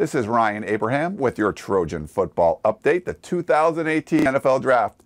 This is Ryan Abraham with your Trojan football update. The 2018 NFL Draft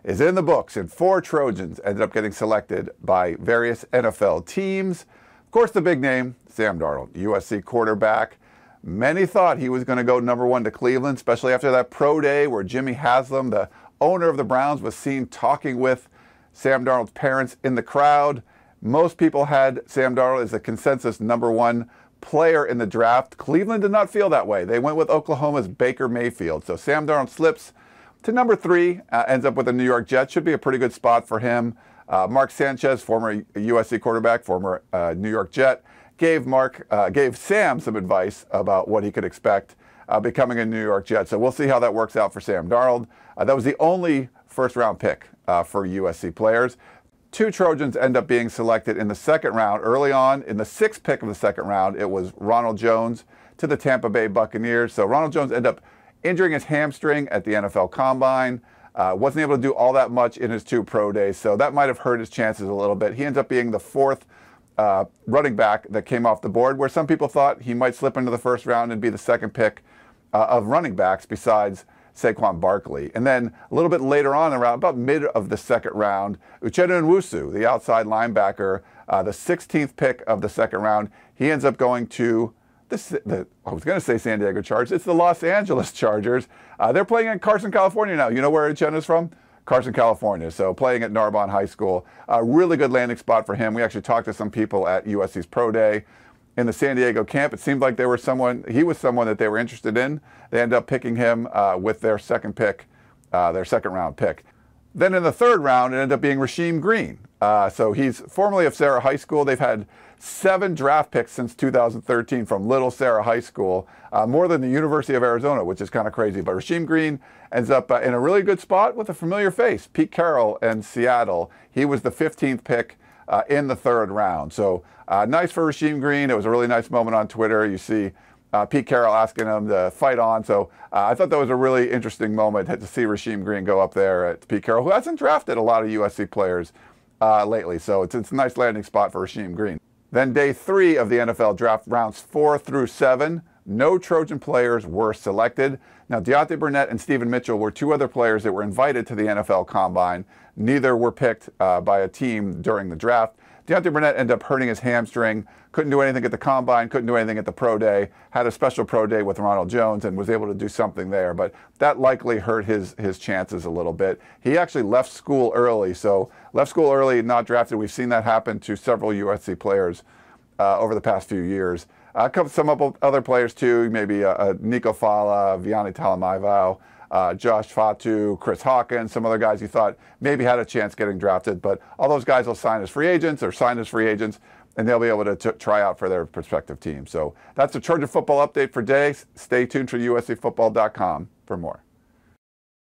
is in the books, and 4 Trojans ended up getting selected by various NFL teams. Of course, the big name, Sam Darnold, USC quarterback. Many thought he was going to go number 1 to Cleveland, especially after that pro day where Jimmy Haslam, the owner of the Browns, was seen talking with Sam Darnold's parents in the crowd. Most people had Sam Darnold as the consensus number 1 player in the draft. Cleveland did not feel that way. They went with Oklahoma's Baker Mayfield. So Sam Darnold slips to number 3, ends up with the New York Jets. Should be a pretty good spot for him. Mark Sanchez, former USC quarterback, former New York Jet, gave Sam some advice about what he could expect becoming a New York Jet. So we'll see how that works out for Sam Darnold. That was the only first-round pick for USC players. 2 Trojans end up being selected in the second round. Early on, in the 6th pick of the second round, it was Ronald Jones to the Tampa Bay Buccaneers. So Ronald Jones ended up injuring his hamstring at the NFL Combine. Wasn't able to do all that much in his 2 pro days, so that might have hurt his chances a little bit. He ends up being the 4th running back that came off the board, where some people thought he might slip into the first round and be the 2nd pick of running backs besides Saquon Barkley. And then a little bit later on, around about mid of the 2nd round, Uchenna Nwosu, the outside linebacker, the 16th pick of the 2nd round, he ends up going to I was going to say San Diego Chargers. It's the Los Angeles Chargers. They're playing in Carson, California now. You know where Uchenna's from? Carson, California. So playing at Narbonne High School. A really good landing spot for him. We actually talked to some people at USC's Pro Day in the San Diego camp. It seemed like he was someone that they were interested in. They ended up picking him with their 2nd pick, their 2nd round pick. Then in the 3rd round, it ended up being Rasheem Green. So he's formerly of Sarah High School. They've had 7 draft picks since 2013 from Little Sarah High School, more than the University of Arizona, which is kind of crazy. But Rasheem Green ends up in a really good spot with a familiar face, Pete Carroll in Seattle. He was the 15th pick in the 3rd round. So nice for Rasheem Green. It was a really nice moment on Twitter. You see Pete Carroll asking him to fight on. So I thought that was a really interesting moment to see Rasheem Green go up there at Pete Carroll, who hasn't drafted a lot of USC players lately. So it's a nice landing spot for Rasheem Green. Then day 3 of the NFL draft, rounds 4 through 7, no Trojan players were selected. Now, Deontay Burnett and Stephen Mitchell were 2 other players that were invited to the NFL Combine. Neither were picked by a team during the draft. Deontay Burnett ended up hurting his hamstring, couldn't do anything at the Combine, couldn't do anything at the Pro Day, had a special Pro Day with Ronald Jones and was able to do something there, but that likely hurt his chances a little bit. He actually left school early, not drafted. We've seen that happen to several USC players over the past few years. Some other players too, maybe Nico Fala, Vianney Talamaivao, Josh Fatu, Chris Hawkins, some other guys you thought maybe had a chance getting drafted, but all those guys will sign as free agents or sign as free agents, and they'll be able to try out for their prospective team. So that's the Trojan football update for today. Stay tuned for USCfootball.com for more.